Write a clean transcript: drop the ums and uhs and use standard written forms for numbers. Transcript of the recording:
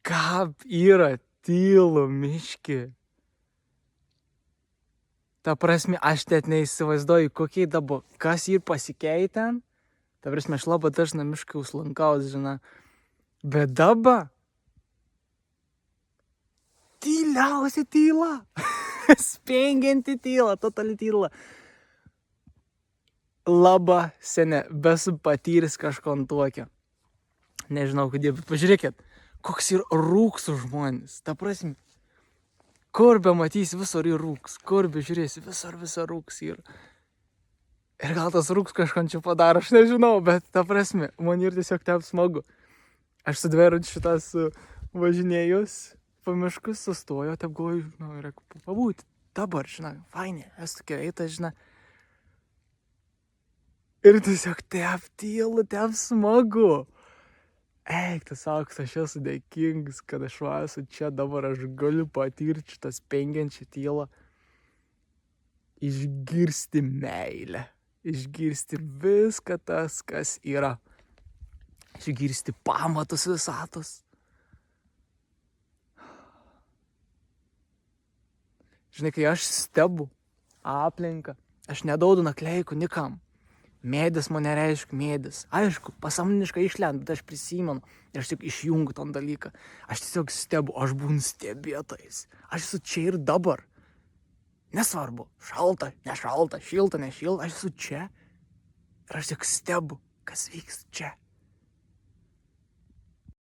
Kaip yra tylu miški. Ta prasme, aš net neįsivaizduoju, kokie dabar, kas ir pasikeitė. Ta prasme, aš labai dažnai miškai užlankaus, žinai. Bet dabar tyliausia tyla. Spengianti tyla, totali tyla. Labai seniai besu patyręs kažko tokio. Nežinau, kodėl, bet pažiūrėkit, koks ir rūks žmonės. Ta prasme, kur be matys, visur ir rūks. Kur be žiūrėsi, visur rūks ir. Ir gal tas rūks kažką čia padaro, aš nežinau, bet ta prasme, man ir tiesiog taip smagu. Aš su dviračiu šitas važinėjus, po miškus sustojo, taip galvoju, reikia pabūti. Dabar, žinai, fainė, esu tokia eita, žinai. Ir tiesiog taip tylu, taip smagu. Eik, tas auks, aš esu dėkingas, kad aš esu čia, dabar aš galiu patirti šitą spengiančią tylą. Išgirsti meilę. Išgirsti viską tas, kas yra. Išgirsti pamatus visatos. Žinai, kai aš stebu aplinką, aš nedaudu nakleikų nikam. Mėdis man nereiškia mėdis. Aišku, pasąmoniškai išlenda, bet aš prisimenu ir aš tik išjungiu tą dalyką. Aš tiesiog stebu, aš būnu stebėtojais. Aš esu čia ir dabar. Nesvarbu, šalta, nešalta, šilta, nešilta, aš esu čia. Ir aš tik stebu, kas vyks čia.